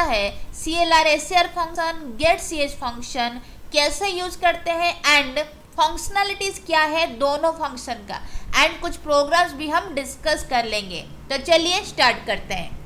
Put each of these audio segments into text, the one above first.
होता है CLR function, get CH function कैसे यूज करते हैं एंड फंक्शनैलिटीज क्या है दोनों फंक्शन का, एंड कुछ प्रोग्राम्स भी हम डिस्कस कर लेंगे। तो चलिए स्टार्ट करते हैं।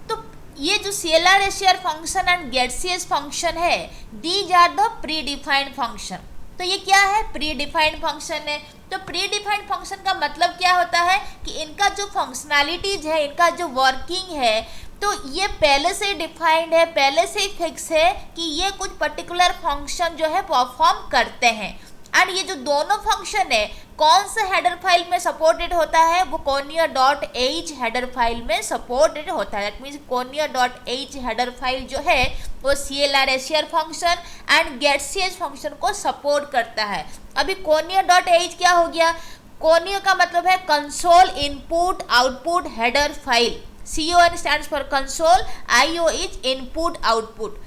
तो ये जो CLR function and get CH function है, these are the predefined function. तो ये क्या है? प्री डिफाइंड फंक्शन है। तो प्री डिफाइंड फंक्शन का मतलब क्या होता है कि इनका जो फंक्शनैलिटीज है, इनका जो वर्किंग है, तो ये पहले से डिफाइंड है, पहले से फिक्स है कि ये कुछ पर्टिकुलर फंक्शन जो है परफॉर्म करते हैं। एंड ये जो दोनों फंक्शन है कौन से हेडर फाइल में सपोर्टेड होता है? वो conio.h हेडर फाइल में सपोर्टेड होता है। That means conio.h header file जो है वो CLR function and get CH function को सपोर्ट करता है। अभी conio.h क्या हो गया? conio का मतलब है console input output header file. CON stands for console, IO is input output.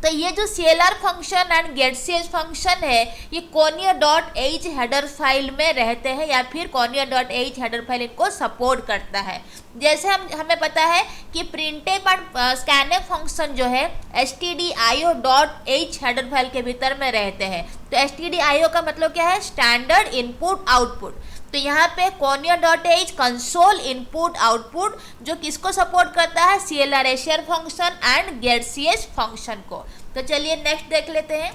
तो ये जो CLR function and get CH function है ये conio.h हेडर फाइल में रहते हैं या फिर conio.h हेडर फाइल इनको सपोर्ट करता है। जैसे हमें पता है कि printf एंड scanf फंक्शन जो है stdio.h हेडर फाइल के भीतर में रहते हैं। तो stdio का मतलब क्या है? Standard input output. तो यहाँ पे conio.h कंसोल इनपुट आउटपुट जो किसको सपोर्ट करता है? CLR function and get CH function को। तो चलिए नेक्स्ट देख लेते हैं।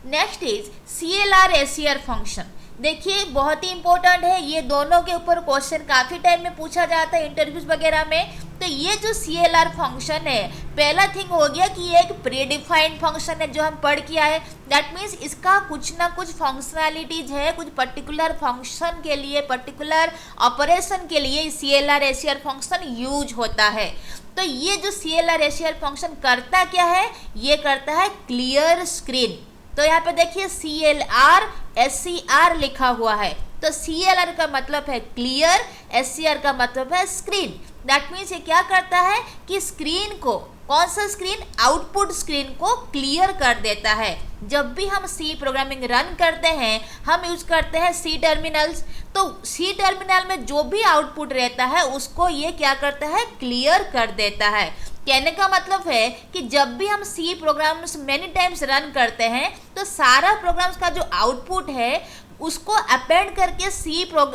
Next is CLR function. देखिए बहुत ही इंपॉर्टेंट है, ये दोनों के ऊपर क्वेश्चन काफ़ी टाइम में पूछा जाता है इंटरव्यूज वगैरह में। तो ये जो CLR फंक्शन है, पहला थिंग हो गया कि ये एक प्री डिफाइंड फंक्शन है जो हम पढ़ के आए। दैट मीन्स इसका कुछ ना कुछ फंक्शनैलिटीज है, कुछ पर्टिकुलर फंक्शन के लिए, पर्टिकुलर ऑपरेशन के लिए CLR फंक्शन यूज होता है। तो ये जो CLR फंक्शन करता क्या है? ये करता है क्लियर स्क्रीन। तो यहाँ पे देखिए CLR SCR लिखा हुआ है। तो CLR का मतलब है क्लियर, SCR का मतलब है स्क्रीन। दैट मीन्स ये क्या करता है कि स्क्रीन को, कौन सा स्क्रीन? आउटपुट स्क्रीन को क्लियर कर देता है। जब भी हम C प्रोग्रामिंग रन करते हैं हम यूज करते हैं C टर्मिनल्स। तो C टर्मिनल में जो भी आउटपुट रहता है उसको ये क्या करता है? क्लियर कर देता है। कहने का मतलब है कि जब भी हम C programs many times run करते हैं तो सारा प्रोग्राम्स का जो आउटपुट है उसको अपेंड करके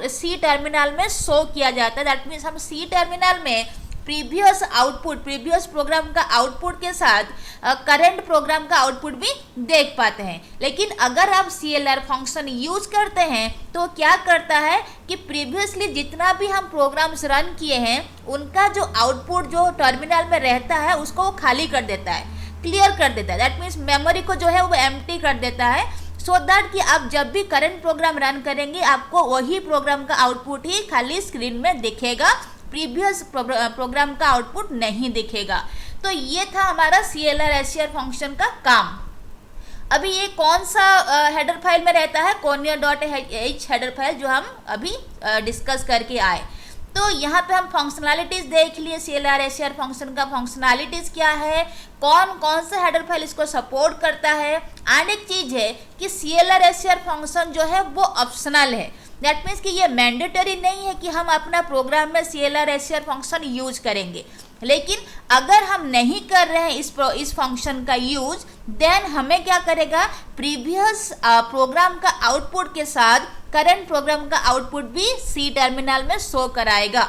C टर्मिनल में शो किया जाता है। दैट मीन्स हम C टर्मिनल में प्रीवियस आउटपुट, प्रीवियस प्रोग्राम का आउटपुट के साथ करंट प्रोग्राम का आउटपुट भी देख पाते हैं। लेकिन अगर आप CLR फंक्शन यूज करते हैं तो क्या करता है कि प्रीवियसली जितना भी हम प्रोग्राम्स रन किए हैं उनका जो आउटपुट जो टर्मिनल में रहता है उसको वो खाली कर देता है, क्लियर कर देता है। दैट मीन्स मेमोरी को जो है वो एम्प्टी कर देता है, सो दैट कि आप जब भी करंट प्रोग्राम रन करेंगे आपको वही प्रोग्राम का आउटपुट ही खाली स्क्रीन में दिखेगा, प्रीवियस प्रोग्राम का आउटपुट नहीं दिखेगा। तो ये था हमारा CLR फंक्शन का काम। अभी ये कौन सा हेडर फाइल में रहता है? conio.h हेडर फाइल जो हम अभी डिस्कस करके आए। तो यहाँ पे हम फंक्शनैलिटीज देख लिए CLR फंक्शन का फंक्शनैलिटीज क्या है, कौन कौन सा हेडर फाइल इसको सपोर्ट करता है। एंड एक चीज़ है कि CLR फंक्शन जो है वो ऑप्शनल है। दैट मीन्स कि ये मैंडेटरी नहीं है कि हम अपना प्रोग्राम में CLR फंक्शन यूज करेंगे। लेकिन अगर हम नहीं कर रहे हैं इस फंक्शन का यूज, देन हमें क्या करेगा? प्रीवियस प्रोग्राम का आउटपुट के साथ करंट प्रोग्राम का आउटपुट भी C टर्मिनल में शो कराएगा।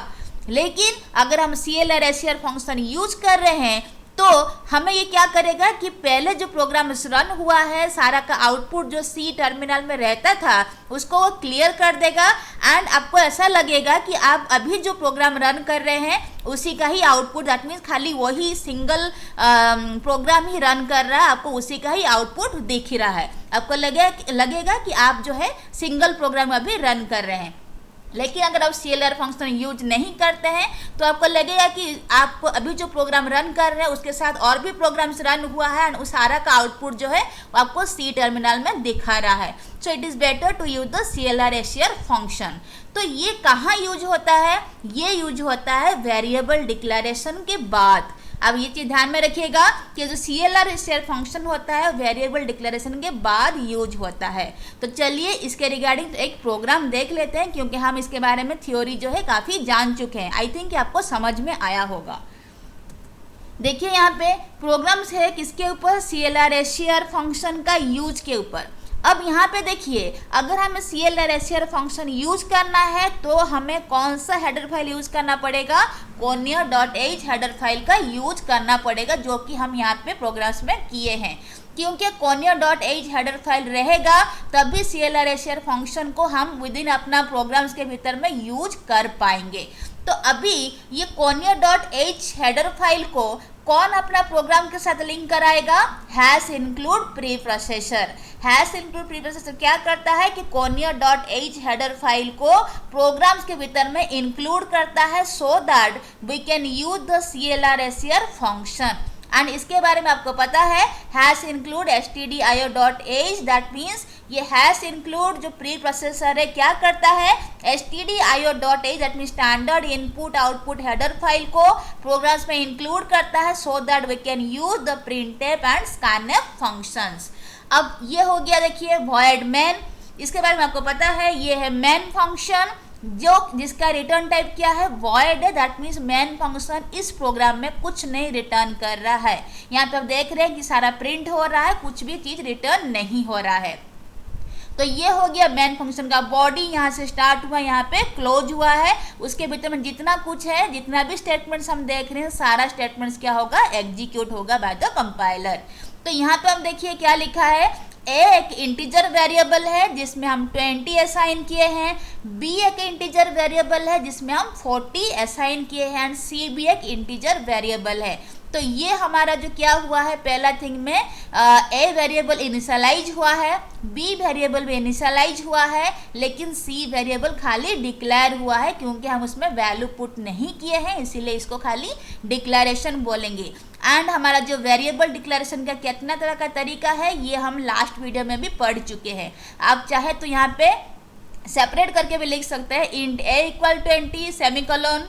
लेकिन अगर हम CLR फंक्शन यूज कर रहे हैं तो हमें ये क्या करेगा कि पहले जो प्रोग्राम रन हुआ है सारा का आउटपुट जो C टर्मिनल में रहता था उसको वो क्लियर कर देगा। एंड आपको ऐसा लगेगा कि आप अभी जो प्रोग्राम रन कर रहे हैं उसी का ही आउटपुट, दैट मीन्स खाली वही सिंगल प्रोग्राम ही रन कर रहा है, आपको उसी का ही आउटपुट दिख रहा है। आपको लगेगा कि आप जो है सिंगल प्रोग्राम अभी रन कर रहे हैं। लेकिन अगर आप CLR फंक्शन यूज नहीं करते हैं तो आपको लगेगा कि आप अभी जो प्रोग्राम रन कर रहे हैं उसके साथ और भी प्रोग्राम्स रन हुआ है और उस सारा का आउटपुट जो है वो आपको C टर्मिनल में दिखा रहा है। So it is better to use the CLR function. तो ये कहाँ यूज होता है? ये यूज होता है वेरिएबल डिक्लेरेशन के बाद। अब ये चीज़ ध्यान में रखिएगा कि जो CLR फंक्शन होता है वेरिएबल डिक्लेरेशन के बाद यूज होता है। तो चलिए इसके रिगार्डिंग एक प्रोग्राम देख लेते हैं, क्योंकि हम इसके बारे में थ्योरी जो है काफ़ी जान चुके हैं। आई थिंक आपको समझ में आया होगा। देखिए यहाँ पे प्रोग्राम्स है किसके ऊपर, CLR फंक्शन का यूज के ऊपर। अब यहाँ पे देखिए अगर हमें CLR फंक्शन यूज करना है तो हमें कौन सा हेडर फाइल यूज करना पड़ेगा, conio.h हेडर फाइल का यूज करना पड़ेगा, जो कि हम यहाँ पे प्रोग्राम्स में किए हैं। क्योंकि conio.h हेडर फाइल रहेगा तभी CLR फंक्शन को हम विद इन अपना प्रोग्राम्स के भीतर में यूज कर पाएंगे। तो अभी ये conio.h हेडर फाइल को कौन अपना प्रोग्राम के साथ लिंक कराएगा, hash include pre processor. Hash include pre processor क्या करता है कि conio.h हेडर फाइल को प्रोग्राम्स के भीतर में इंक्लूड करता है so that we can use the CLR function. And इसके बारे में आपको पता है hash include stdio.h, that means ये हैश इंक्लूड जो प्री प्रोसेसर है क्या करता है, stdio.h that means standard input output header file को प्रोग्राम्स में इंक्लूड करता है so that we can use the printf and scanf functions. अब ये हो गया देखिए void main, इसके बारे में आपको पता है ये है मेन फंक्शन जो जिसका रिटर्न टाइप क्या है, void है, दैट मीन्स मेन फंक्शन इस प्रोग्राम में कुछ नहीं रिटर्न कर रहा है। यहाँ पे आप देख रहे हैं कि सारा प्रिंट हो रहा है, कुछ भी चीज रिटर्न नहीं हो रहा है। तो ये हो गया मेन फंक्शन का बॉडी, यहाँ से स्टार्ट हुआ यहाँ पे क्लोज हुआ है, उसके भीतर में जितना कुछ है, जितना भी स्टेटमेंट्स हम देख रहे हैं सारा स्टेटमेंट्स क्या होगा, एग्जीक्यूट होगा बाय द कंपाइलर। तो यहाँ पे हम देखिए क्या लिखा है, ए एक इंटीजर वेरिएबल है जिसमें हम 20 असाइन किए हैं, बी एक इंटीजर वेरिएबल है जिसमें हम 40 असाइन किए हैं, एंड सी भी एक इंटीजर वेरिएबल है। तो ये हमारा जो क्या हुआ है, पहला थिंग में ए वेरिएबल इनिशियलाइज हुआ है, बी वेरिएबल भी इनिशियलाइज हुआ है, लेकिन सी वेरिएबल खाली डिक्लेयर हुआ है क्योंकि हम उसमें वैल्यू पुट नहीं किए हैं, इसीलिए इसको खाली डिक्लेरेशन बोलेंगे। एंड हमारा जो वेरिएबल डिक्लेरेशन का कितना तरह का तरीका है ये हम लास्ट वीडियो में भी पढ़ चुके हैं। आप चाहे तो यहाँ पे सेपरेट करके भी लिख सकते हैं, int a equal 20 semicolon,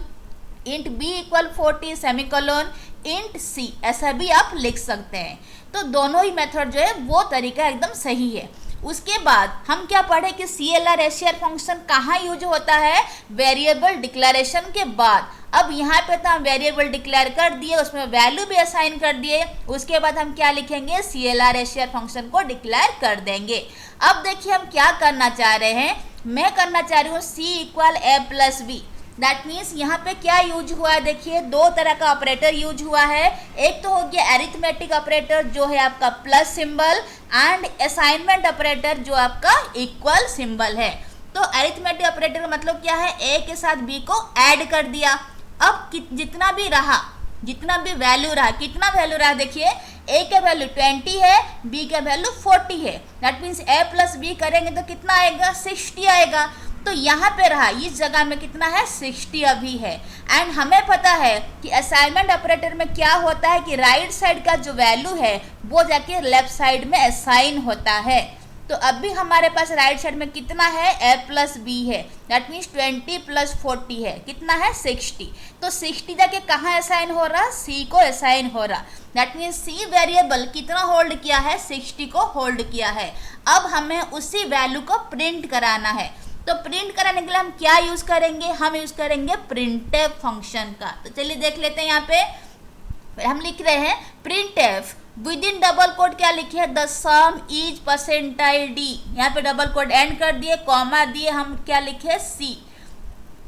int b equal 40 semicolon, int c, ऐसा भी आप लिख सकते हैं। तो दोनों ही मेथड जो है वो तरीका एकदम सही है। उसके बाद हम क्या पढ़े कि CLR फंक्शन कहाँ यूज होता है, वेरिएबल डिक्लेरेशन के बाद। अब यहाँ पे तो हम वेरिएबल डिक्लेयर कर दिए, उसमें वैल्यू भी असाइन कर दिए, उसके बाद हम क्या लिखेंगे, CLR फंक्शन को डिक्लेयर कर देंगे। अब देखिए हम क्या करना चाह रहे हैं, मैं करना चाह रही हूँ C equal A plus B, that means यहाँ पे क्या यूज हुआ है, देखिए दो तरह का ऑपरेटर यूज हुआ है। एक तो हो गया एरिथमेटिक ऑपरेटर जो है आपका plus symbol, and assignment operator जो आपका इक्वल सिंबल है। तो एरिथमेटिक ऑपरेटर का मतलब क्या है, ए के साथ बी को ऐड कर दिया। अब जितना भी रहा, जितना भी वैल्यू रहा, कितना वैल्यू रहा देखिए, ए का वैल्यू 20 है, बी का वैल्यू 40 है, that means A plus B करेंगे तो कितना आएगा, 60 आएगा। तो यहाँ पे रहा, इस जगह में कितना है, 60 अभी है। एंड हमें पता है कि असाइनमेंट ऑपरेटर में क्या होता है कि राइट साइड का जो वैल्यू है वो जाके लेफ्ट साइड में असाइन होता है। तो अभी हमारे पास राइट साइड में कितना है, a प्लस बी है, दैट मीन्स 20 प्लस 40 है, कितना है 60। तो 60 जाके कहाँ असाइन हो रहा, C को असाइन हो रहा, दैट मीन्स C वेरिएबल कितना होल्ड किया है, 60 को होल्ड किया है। अब हमें उसी वैल्यू को प्रिंट कराना है। तो प्रिंट कराने के लिए हम क्या यूज करेंगे, हम यूज करेंगे printf फंक्शन का। तो चलिए देख लेते हैं, यहाँ पे हम लिख रहे हैं printf with in double quote क्या लिखे है, the sum is percentile D, यहाँ पे डबल कोड एंड कर दिए, कॉमा दिए, हम क्या लिखे सी।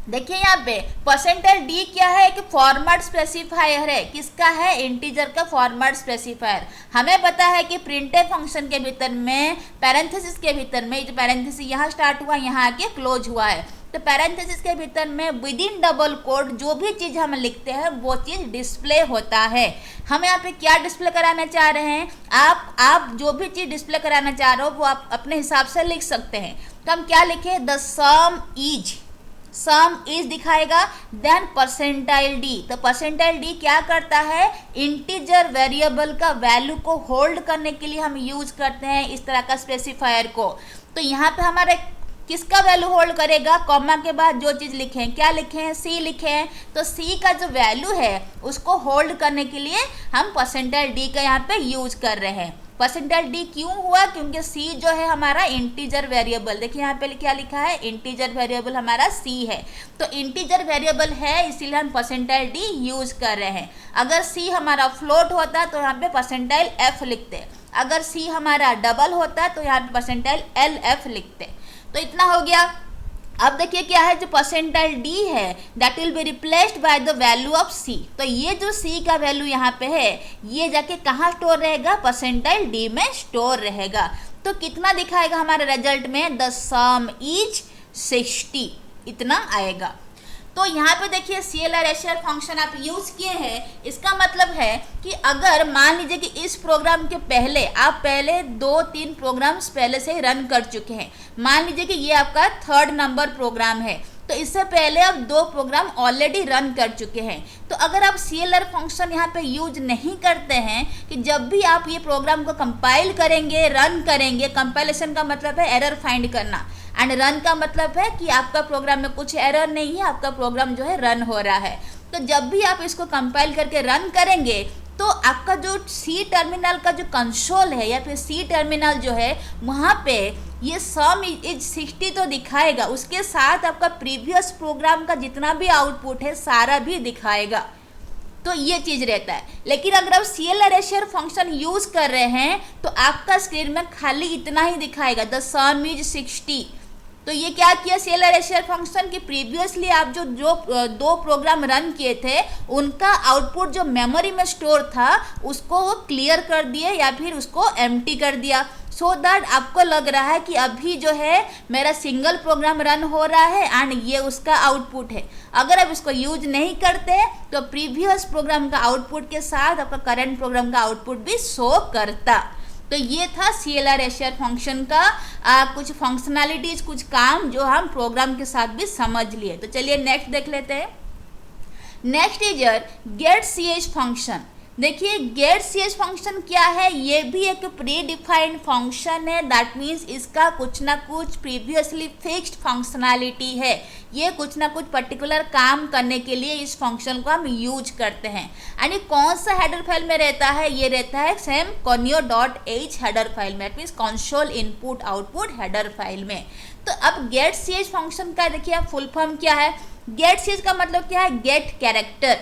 देखिए यहाँ पे परसेंटाइल डी क्या है कि फॉर्मेट स्पेसिफायर है, किसका है, इंटीजर का फॉर्मेट स्पेसिफायर। हमें पता है कि प्रिंटफ फंक्शन के भीतर में पैरेंथेसिस के भीतर में, जो पैरेंथेसिस यहाँ स्टार्ट हुआ यहाँ आके क्लोज हुआ है, तो पैरेंथेसिस के भीतर में विद इन डबल कोड जो भी चीज़ हम लिखते हैं वो चीज़ डिस्प्ले होता है। हम यहाँ पे क्या डिस्प्ले कराना चाह रहे हैं, आप जो भी चीज़ डिस्प्ले कराना चाह रहे हो वो आप अपने हिसाब से लिख सकते हैं। तो हम क्या लिखें, द सम इज दिखाएगा, देन परसेंटाइल डी। तो परसेंटाइल डी क्या करता है, इंटीजर वेरिएबल का वैल्यू को होल्ड करने के लिए हम यूज करते हैं इस तरह का स्पेसिफायर को। तो यहाँ पे हमारे किसका वैल्यू होल्ड करेगा, कॉमा के बाद जो चीज़ लिखे हैं, क्या लिखे हैं, सी लिखे हैं। तो सी का जो वैल्यू है उसको होल्ड करने के लिए हम परसेंटाइल डी का यहाँ पे यूज कर रहे हैं। परसेंटाइल डी क्यों हुआ, क्योंकि सी जो है हमारा इंटीजर वेरिएबल, देखिए यहाँ पे क्या लिखा है, इंटीजर वेरिएबल हमारा सी है, तो इंटीजर वेरिएबल है इसीलिए हम परसेंटाइल डी यूज कर रहे हैं। अगर सी हमारा फ्लोट होता तो यहाँ पे परसेंटाइल एफ लिखते, अगर सी हमारा डबल होता तो यहाँ पे परसेंटाइल एल एफ लिखते। तो इतना हो गया। अब देखिए क्या है, जो परसेंटाइल डी है that will be replaced by the value of C, तो ये जो सी का वैल्यू यहाँ पे है ये जाके कहाँ स्टोर रहेगा, परसेंटाइल डी में स्टोर रहेगा। तो कितना दिखाएगा हमारे रिजल्ट में, द सम इज 60, इतना आएगा। तो यहाँ पे देखिए CLR SCR फंक्शन आप यूज किए हैं, इसका मतलब है कि अगर मान लीजिए कि इस प्रोग्राम के पहले आप पहले 2-3 प्रोग्राम्स पहले से ही रन कर चुके हैं, मान लीजिए कि ये आपका 3rd नंबर प्रोग्राम है, तो इससे पहले आप 2 प्रोग्राम ऑलरेडी रन कर चुके हैं। तो अगर आप CLR फंक्शन यहाँ पे यूज नहीं करते हैं कि जब भी आप ये प्रोग्राम को कंपाइल करेंगे, रन करेंगे, कंपाइलेशन का मतलब है एरर फाइंड करना, एंड रन का मतलब है कि आपका प्रोग्राम में कुछ एरर नहीं है, आपका प्रोग्राम जो है रन हो रहा है। तो जब भी आप इसको कंपाइल करके रन करेंगे तो आपका जो सी टर्मिनल का जो कंसोल है या फिर सी टर्मिनल जो है वहाँ पे ये सम इज 60 तो दिखाएगा, उसके साथ आपका प्रीवियस प्रोग्राम का जितना भी आउटपुट है सारा भी दिखाएगा। तो ये चीज़ रहता है। लेकिन अगर आप CLR SCR फंक्शन यूज़ कर रहे हैं तो आपका स्क्रीन में खाली इतना ही दिखाएगा, द सम इज 60। तो ये क्या किया CLR SCR फंक्शन की, प्रीवियसली आप जो 2 प्रोग्राम रन किए थे उनका आउटपुट जो मेमोरी में स्टोर था उसको वो क्लियर कर दिए या फिर उसको एम्प्टी कर दिया, सो दैट आपको लग रहा है कि अभी जो है मेरा सिंगल प्रोग्राम रन हो रहा है एंड ये उसका आउटपुट है। अगर आप इसको यूज नहीं करते तो प्रीवियस प्रोग्राम का आउटपुट के साथ आपका करंट प्रोग्राम का आउटपुट भी शो करता। तो ये था CLR SCR फंक्शन का कुछ फंक्शनैलिटीज, कुछ काम जो हम प्रोग्राम के साथ भी समझ लिए। तो चलिए नेक्स्ट देख लेते हैं। Next is get CH function. देखिए गेट CH फंक्शन क्या है, ये भी एक प्री डिफाइंड फंक्शन है, दैट मीन्स इसका कुछ ना कुछ प्रीवियसली फिक्स्ड फंक्शनैलिटी है, ये कुछ ना कुछ पर्टिकुलर काम करने के लिए इस फंक्शन को हम यूज करते हैं। यानी कौन सा हेडर फाइल में रहता है, ये रहता है सेम conio.h हेडर फाइल में, means console input output header file में। तो अब गेट CH फंक्शन का देखिए फुल फॉर्म क्या है, गेट CH का मतलब क्या है, गेट कैरेक्टर,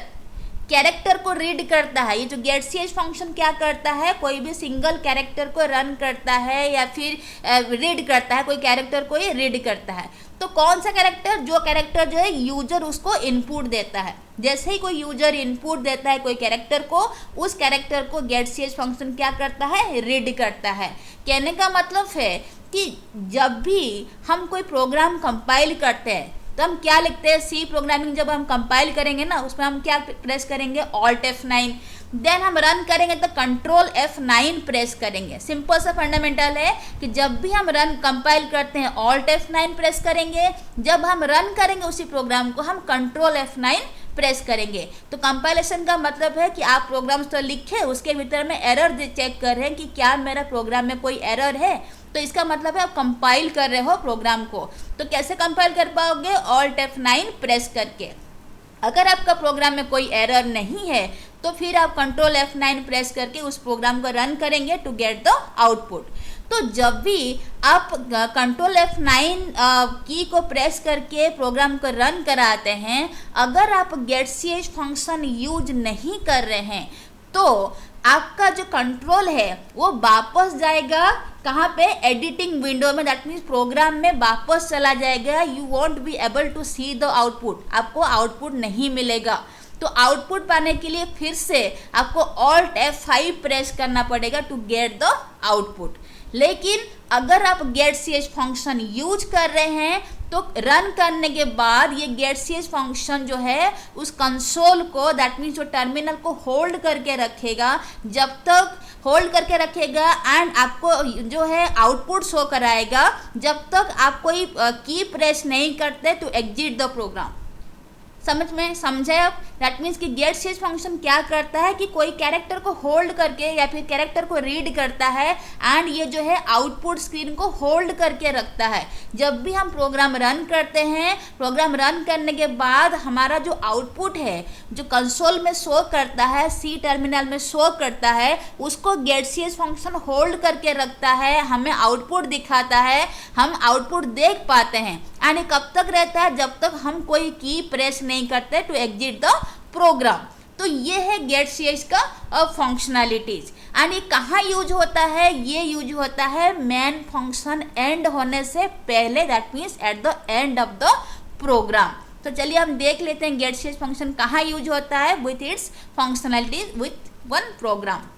कैरेक्टर को रीड करता है। ये जो गेट CH फंक्शन क्या करता है, कोई भी सिंगल कैरेक्टर को रन करता है या फिर रीड करता है, कोई कैरेक्टर को ये रीड करता है। तो कौन सा कैरेक्टर, जो कैरेक्टर जो है यूजर उसको इनपुट देता है, जैसे ही कोई यूजर इनपुट देता है कोई कैरेक्टर को, उस कैरेक्टर को गेट CH फंक्शन क्या करता है, रीड करता है। कहने का मतलब है कि जब भी हम कोई प्रोग्राम कंपाइल करते हैं तो हम क्या लिखते हैं, सी प्रोग्रामिंग जब हम कंपाइल करेंगे ना उसमें हम क्या प्रेस करेंगे, Alt F9, देन हम रन करेंगे तो Control F9 प्रेस करेंगे। सिंपल सा फंडामेंटल है कि जब भी हम रन कंपाइल करते हैं Alt F9 प्रेस करेंगे, जब हम रन करेंगे उसी प्रोग्राम को हम Control F9 प्रेस करेंगे। तो कंपाइलेशन का मतलब है कि आप प्रोग्राम तो लिखे, उसके भीतर में एरर चेक कर रहे हैं कि क्या मेरा प्रोग्राम में कोई एरर है, तो इसका मतलब है आप कंपाइल कर रहे हो प्रोग्राम को। तो कैसे कंपाइल कर पाओगे, Alt F9 प्रेस करके। अगर आपका प्रोग्राम में कोई एरर नहीं है तो फिर आप Control F9 प्रेस करके उस प्रोग्राम को रन करेंगे टू गेट द आउटपुट। तो जब भी आप Control F9 की को प्रेस करके प्रोग्राम को रन कराते हैं, अगर आप गेट CH फंक्शन यूज नहीं कर रहे हैं तो आपका जो कंट्रोल है वो वापस जाएगा कहाँ पे, एडिटिंग विंडो में, दैट मीन्स प्रोग्राम में वापस चला जाएगा। You won't be able to see the output, आपको आउटपुट नहीं मिलेगा। तो आउटपुट पाने के लिए फिर से आपको Alt F5 प्रेस करना पड़ेगा टू गेट द आउटपुट। लेकिन अगर आप गेट CH फंक्शन यूज कर रहे हैं तो रन करने के बाद ये गेट CH फंक्शन जो है उस कंसोल को, दैट मीन्स जो टर्मिनल को होल्ड करके रखेगा, जब तक होल्ड करके रखेगा एंड आपको जो है आउटपुट शो कराएगा जब तक आप कोई की प्रेस नहीं करते टू एग्जिट द प्रोग्राम। समझ में समझे आप? दैट मीन्स कि गेट स्टेज फंक्शन क्या करता है कि कोई कैरेक्टर को होल्ड करके या फिर कैरेक्टर को रीड करता है एंड ये जो है आउटपुट स्क्रीन को होल्ड करके रखता है। जब भी हम प्रोग्राम रन करते हैं, प्रोग्राम रन करने के बाद हमारा जो आउटपुट है जो कंसोल में शो करता है, सी टर्मिनल में शो करता है, उसको गेट स्टेज फंक्शन होल्ड करके रखता है, हमें आउटपुट दिखाता है, हम आउटपुट देख पाते हैं। एंड कब तक रहता है? जब तक हम कोई की प्रेस नहीं करते टू एग्जिट द प्रोग्राम। तो ये है गेट स्टेज का फंक्शनैलिटीज। एंड ये कहाँ यूज होता है? ये यूज होता है मेन फंक्शन एंड होने से पहले, that means at the end of the program. तो चलिए हम देख लेते हैं गेट स्टेज फंक्शन कहाँ यूज होता है with its functionalities with one program.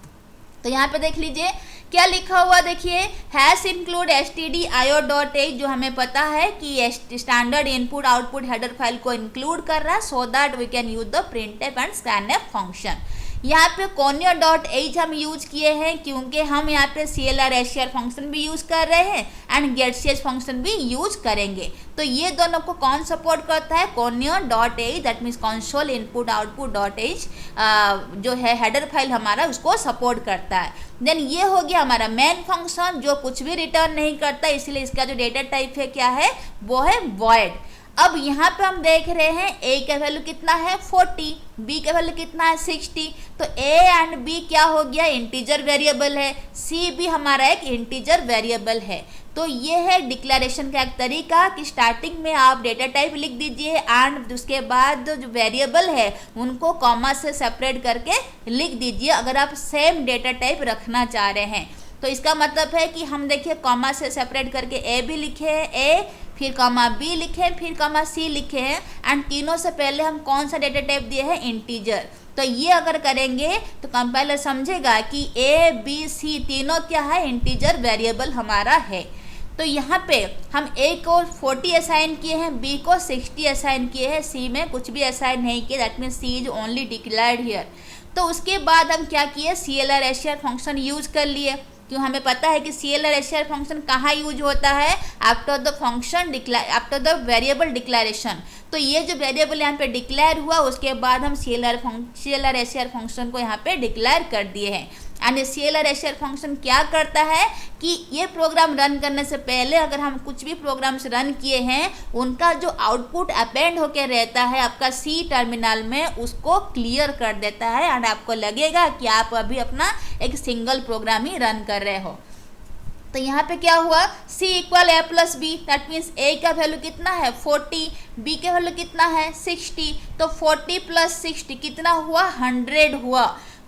तो यहाँ पे देख लीजिए क्या लिखा हुआ, देखिए हैश इंक्लूड stdio.h, जो हमें पता है कि standard input output header file को इंक्लूड कर रहा है so that we can use the printf and scanf function. यहाँ पे conio.h हम यूज किए हैं क्योंकि हम यहाँ पे CLR SCR फंक्शन भी यूज कर रहे हैं एंड गेट स्टेज फंक्शन भी यूज करेंगे। तो ये दोनों को कौन सपोर्ट करता है? conio.h, that means console input output .h जो है हेडर फाइल हमारा, उसको सपोर्ट करता है। देन ये हो गया हमारा मेन फंक्शन जो कुछ भी रिटर्न नहीं करता, इसलिए इसका जो डेटा टाइप है क्या है? वो है void। अब यहाँ पे हम देख रहे हैं a का वैल्यू कितना है? 40, b का वैल्यू कितना है? 60। तो a एंड b क्या हो गया? इंटीजर वेरिएबल है, c भी हमारा एक इंटीजर वेरिएबल है। तो ये है डिक्लेरेशन का एक तरीका कि स्टार्टिंग में आप डेटा टाइप लिख दीजिए एंड उसके बाद जो वेरिएबल है उनको कॉमा से सेपरेट करके लिख दीजिए अगर आप सेम डेटा टाइप रखना चाह रहे हैं। तो इसका मतलब है कि हम देखिए कॉमा से सेपरेट करके ए भी लिखे हैं, ए फिर कॉमा बी लिखे हैं, फिर कॉमा सी लिखे हैं एंड तीनों से पहले हम कौन सा डेटा टाइप दिए हैं? इंटीजर। तो ये अगर करेंगे तो कंपाइलर समझेगा कि ए बी सी तीनों क्या है? इंटीजर वेरिएबल हमारा है। तो यहाँ पे हम ए को 40 असाइन किए हैं, बी को 60 असाइन किए हैं, सी में कुछ भी असाइन नहीं किए, that means C is only declared here. तो उसके बाद हम क्या किए? CLR SCR फंक्शन यूज कर लिए क्यों हमें पता है कि CLR SCR फंक्शन कहाँ यूज होता है? After the function after the variable declaration. तो ये जो वेरिएबल यहाँ पे डिक्लेयर हुआ उसके बाद हम CLR SCR फंक्शन को यहाँ पे डिक्लेयर कर दिए हैं। एंड CLR SCR फंक्शन क्या करता है कि ये प्रोग्राम रन करने से पहले अगर हम कुछ भी प्रोग्राम्स रन किए हैं उनका जो आउटपुट अपेंड होके रहता है आपका सी टर्मिनल में, उसको क्लियर कर देता है एंड आपको लगेगा कि आप अभी अपना एक सिंगल प्रोग्राम ही रन कर रहे हो। तो यहाँ पे क्या हुआ? C equal a plus B, that means a का वैल्यू कितना है? 40, b का वैल्यू कितना है? 60। तो 40 प्लस 60 कितना हुआ? 100 हुआ।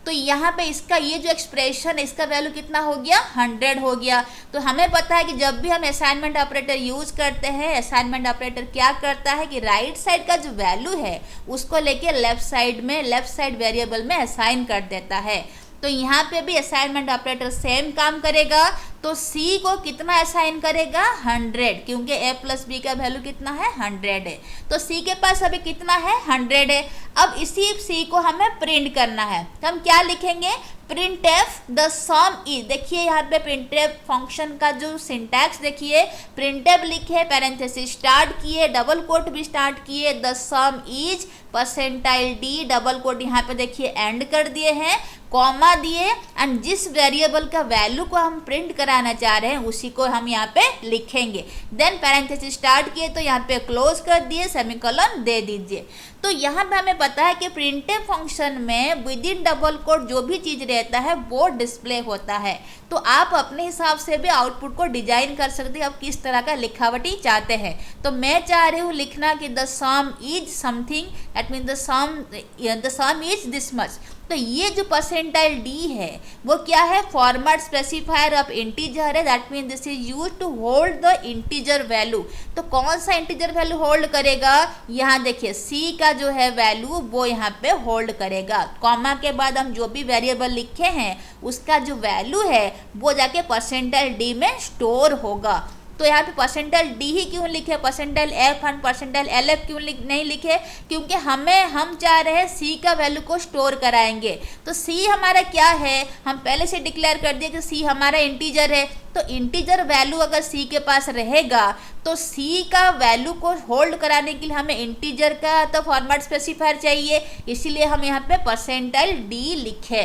तो यहाँ पे इसका ये जो एक्सप्रेशन है इसका वैल्यू कितना हो गया? 100 हो गया। तो हमें पता है कि जब भी हम असाइनमेंट ऑपरेटर यूज करते हैं, असाइनमेंट ऑपरेटर क्या करता है कि राइट साइड का जो वैल्यू है उसको लेके लेफ्ट साइड वेरिएबल में असाइन कर देता है। तो यहाँ पे भी असाइनमेंट ऑपरेटर सेम काम करेगा। तो C को कितना असाइन करेगा? 100, क्योंकि a प्लस बी का वैल्यू कितना है? 100 है। तो C के पास अभी कितना है? 100 है। अब इसी C को हमें प्रिंट करना है तो हम क्या लिखेंगे? printf the sum is. देखिए यहाँ पे printf फंक्शन का जो सिंटैक्स देखिए, printf लिखे, पैरेंथेसिस स्टार्ट किए, डबल कोट भी स्टार्ट किए, the sum is %d, double quote यहाँ पे देखिए एंड कर दिए हैं, कॉमा दिए एंड जिस वेरिएबल का वैल्यू को हम प्रिंट कराना चाह रहे हैं उसी को हम यहाँ पे लिखेंगे। देन पैरेंथेसिस स्टार्ट किए तो यहाँ पे क्लोज कर दिए, सेमीकोलन दे दीजिए। तो यहाँ पे हमें पता है कि प्रिंटफ फंक्शन में विद इन डबल कोट जो भी चीज़ रहता है वो डिस्प्ले होता है। तो आप अपने हिसाब से भी आउटपुट को डिजाइन कर सकते हैं, आप किस तरह का लिखावटी चाहते हैं। तो मैं चाह रही हूँ लिखना कि the sum is something, that mean the sum is this much. तो ये जो %d है वो क्या है? फॉर्मेट स्पेसिफायर ऑफ इंटीजर है, that mean this is use to hold the integer value. तो कौन सा इंटीजर वैल्यू होल्ड करेगा? यहाँ देखिए C का जो है वैल्यू वो यहाँ पे होल्ड करेगा। कॉमा के बाद हम जो भी वेरिएबल लिखे हैं उसका जो वैल्यू है वो जाके %d में स्टोर होगा। तो तो यहाँ पे परसेंटाइल डी ही क्यों लिखे, percentile F and percentile L F क्यों नहीं लिखे, क्योंकि हम चाह रहे हैं सी का वैल्यू को स्टोर कराएंगे। तो सी हमारा क्या है, हम पहले से डिक्लेयर कर दिए कि सी हमारा इंटीजर है। तो इंटीजर वैल्यू अगर सी के पास रहेगा तो सी का वैल्यू को होल्ड कराने के लिए हमें इंटीजर का तो फॉर्मेट स्पेसिफायर चाहिए, इसीलिए हम यहाँ पे परसेंटाइल डी लिखे।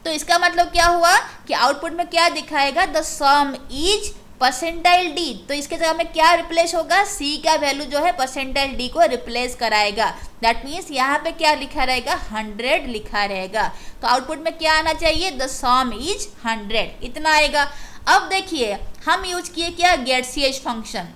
तो इसका मतलब क्या हुआ कि आउटपुट में क्या दिखाएगा, the sum is percentile D. तो इसके जगह में क्या रिप्लेस होगा, सी का वैल्यू जो है परसेंटाइल डी को रिप्लेस कराएगा। दैट मीन्स यहाँ पे क्या लिखा रहेगा, 100 लिखा रहेगा। तो आउटपुट में क्या आना चाहिए, द सम इज 100, इतना आएगा। अब देखिए हम यूज किए क्या, get C H function.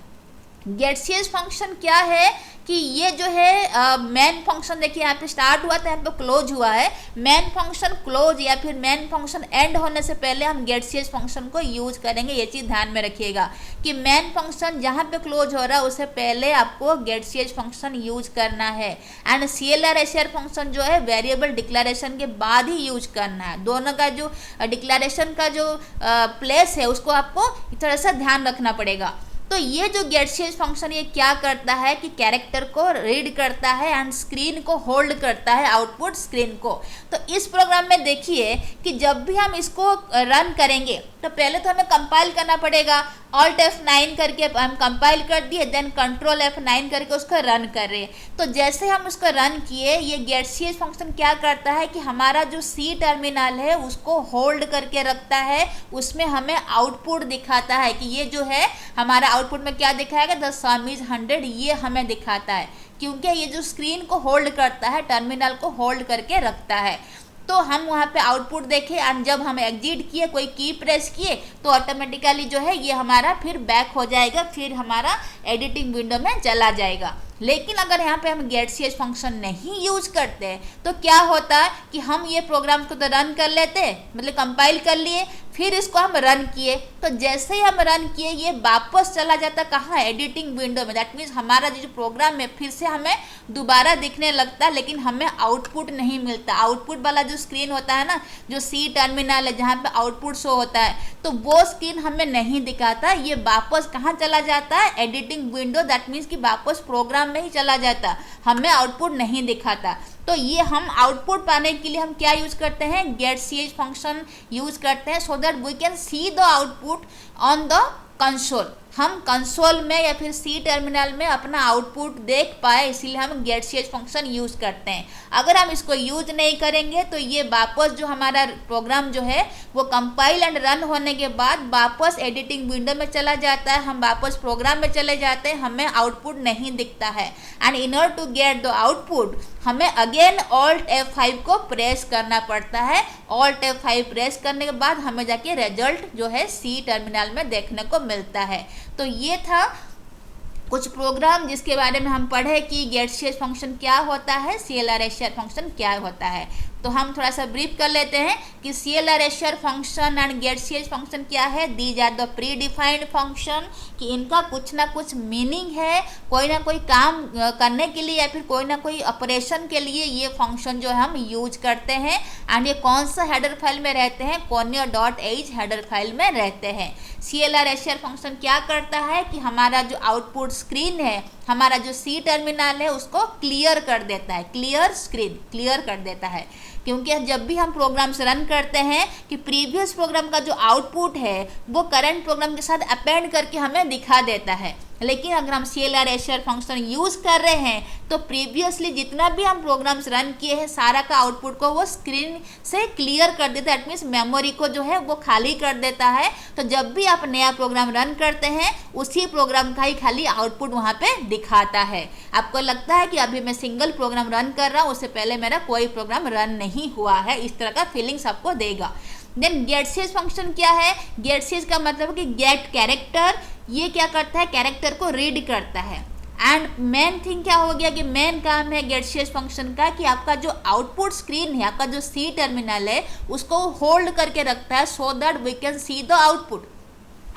Get C H function क्या है कि ये जो है मेन फंक्शन, देखिए यहाँ पे स्टार्ट हुआ था, यहाँ पे क्लोज हुआ है। मेन फंक्शन क्लोज या फिर मेन फंक्शन एंड होने से पहले हम गेट सी एच फंक्शन को यूज करेंगे, ये चीज़ ध्यान में रखिएगा कि मेन फंक्शन जहाँ पे क्लोज हो रहा है उससे पहले आपको get C H function use करना है। एंड CLR SCR फंक्शन जो है वेरिएबल डिक्लेरेशन के बाद ही यूज करना है। दोनों का जो डिक्लेरेशन का जो प्लेस है उसको आपको इस तरह से ध्यान रखना पड़ेगा। तो ये जो गेट सी एच फंक्शन ये क्या करता है कि कैरेक्टर को रीड करता है एंड स्क्रीन को होल्ड करता है, आउटपुट स्क्रीन को। तो इस प्रोग्राम में देखिए कि जब भी हम इसको रन करेंगे तो पहले तो हमें कंपाइल करना पड़ेगा। Alt F9 करके हम कंपाइल कर दिए, देन कंट्रोल F9 करके उसको रन कर रहे हैं। तो जैसे हम उसको रन किए, ये गेट सी एच फंक्शन क्या करता है कि हमारा जो सी टर्मिनल है उसको होल्ड करके रखता है, उसमें हमें आउटपुट दिखाता है कि ये जो है हमारा आउटपुट में क्या दिखाएगा, द सम इज 100, ये हमें दिखाता है क्योंकि ये जो स्क्रीन को होल्ड करता है, टर्मिनल को होल्ड करके रखता है। तो हम वहाँ पे आउटपुट देखे एंड जब हम एग्जिट किए, कोई की प्रेस किए तो ऑटोमेटिकली जो है ये हमारा फिर बैक हो जाएगा, फिर हमारा एडिटिंग विंडो में चला जाएगा। लेकिन अगर यहाँ पे हम गेट सी एच फंक्शन नहीं यूज करते तो क्या होता है कि हम ये प्रोग्राम को तो रन कर लेते, मतलब कंपाइल कर लिए, फिर इसको हम रन किए, तो जैसे ही हम रन किए ये वापस चला जाता कहाँ, एडिटिंग विंडो में। दैट मीन्स हमारा जो प्रोग्राम है फिर से हमें दोबारा दिखने लगता है, लेकिन हमें आउटपुट नहीं मिलता। आउटपुट वाला जो स्क्रीन होता है ना, जो सी टर्मिनल है जहाँ पे आउटपुट शो होता है, तो वो स्क्रीन हमें नहीं दिखाता, ये वापस कहाँ चला जाता है, एडिटिंग विंडो। दैट मीन्स कि वापस प्रोग्राम में ही चला जाता, हमें आउटपुट नहीं दिखाता। तो ये हम आउटपुट पाने के लिए हम क्या यूज करते हैं, get C H function use करते हैं, so that we can see the output on the console. हम कंसोल में या फिर सी टर्मिनल में अपना आउटपुट देख पाए, इसीलिए हम get C H function use करते हैं। अगर हम इसको यूज नहीं करेंगे तो ये वापस जो हमारा प्रोग्राम जो है वो कंपाइल एंड रन होने के बाद वापस एडिटिंग विंडो में चला जाता है, हम वापस प्रोग्राम में चले जाते हैं, हमें आउटपुट नहीं दिखता है। And in order to get the output हमें अगेन Alt F5 को प्रेस करना पड़ता है। Alt F5 प्रेस करने के बाद हमें जाके रिजल्ट जो है सी टर्मिनल में देखने को मिलता है। तो ये था कुछ प्रोग्राम जिसके बारे में हम पढ़े कि गेट सी एच फंक्शन क्या होता है, CLR SCR फंक्शन क्या होता है। तो हम थोड़ा सा ब्रीफ कर लेते हैं कि CLR SCR function and get C H function क्या है। These are the predefined function, कि इनका कुछ ना कुछ मीनिंग है, कोई ना कोई काम करने के लिए या फिर कोई ना कोई ऑपरेशन के लिए ये फंक्शन जो है हम यूज करते हैं। एंड ये कौन सा हेडर फाइल में रहते हैं, conio.h हेडर फाइल में रहते हैं। CLR SCR फंक्शन क्या करता है कि हमारा जो आउटपुट स्क्रीन है, हमारा जो सी टर्मिनल है उसको क्लियर कर देता है, क्लियर स्क्रीन क्लियर कर देता है। क्योंकि जब भी हम प्रोग्राम्स रन करते हैं कि प्रीवियस प्रोग्राम का जो आउटपुट है वो करंट प्रोग्राम के साथ अपेंड करके हमें दिखा देता है। लेकिन अगर हम CLR SCR फंक्शन यूज़ कर रहे हैं तो प्रीवियसली जितना भी हम प्रोग्राम्स रन किए हैं सारा का आउटपुट को वो स्क्रीन से क्लियर कर देता है। दैट मीन्स मेमोरी को जो है वो खाली कर देता है। तो जब भी आप नया प्रोग्राम रन करते हैं उसी प्रोग्राम का ही खाली आउटपुट वहाँ पे दिखाता है। आपको लगता है कि अभी मैं सिंगल प्रोग्राम रन कर रहा हूँ, उससे पहले मेरा कोई प्रोग्राम रन नहीं हुआ है, इस तरह का फीलिंग्स आपको देगा। Then get C H function क्या है, गेट सी एच का मतलब कि गेट कैरेक्टर, ये क्या करता है, कैरेक्टर को रीड करता है। एंड मेन थिंग क्या हो गया कि मेन काम है गेट सी एच फंक्शन का कि आपका जो आउटपुट स्क्रीन है, आपका जो सी टर्मिनल है उसको होल्ड करके रखता है, so that we can see the output.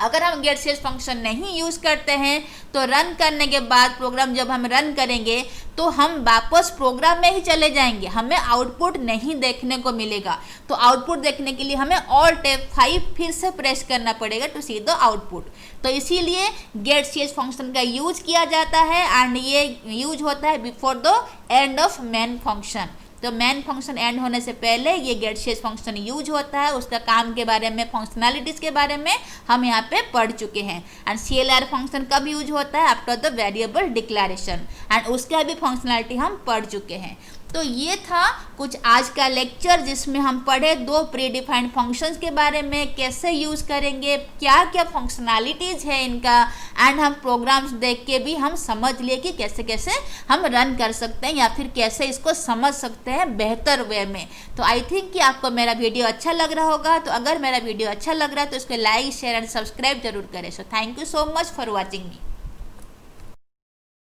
अगर हम गेट सी एच फंक्शन नहीं यूज़ करते हैं तो रन करने के बाद प्रोग्राम जब हम रन करेंगे तो हम वापस प्रोग्राम में ही चले जाएंगे, हमें आउटपुट नहीं देखने को मिलेगा। तो आउटपुट देखने के लिए हमें Alt F5 फिर से प्रेस करना पड़ेगा टू सी द आउटपुट। तो इसीलिए गेट सी एच फंक्शन का यूज किया जाता है एंड ये यूज होता है before the end of main function. तो मेन फंक्शन एंड होने से पहले ये get C H function use होता है। उसका काम के बारे में, फंक्शनैलिटीज़ के बारे में हम यहाँ पे पढ़ चुके हैं। एंड CLR फंक्शन कब यूज होता है? After the variable declaration, and उसका भी फंक्शनैलिटी हम पढ़ चुके हैं। तो ये था कुछ आज का लेक्चर जिसमें हम पढ़े दो प्री डिफाइंड फंक्शंस के बारे में, कैसे यूज़ करेंगे, क्या क्या फंक्शनैलिटीज़ है इनका, एंड हम प्रोग्राम्स देख के भी हम समझ लिए कि कैसे कैसे हम रन कर सकते हैं या फिर कैसे इसको समझ सकते हैं बेहतर वे में। तो आई थिंक कि आपको मेरा वीडियो अच्छा लग रहा होगा। तो अगर मेरा वीडियो अच्छा लग रहा है तो इसको लाइक, शेयर एंड सब्सक्राइब जरूर करें। So thank you so much for watching me.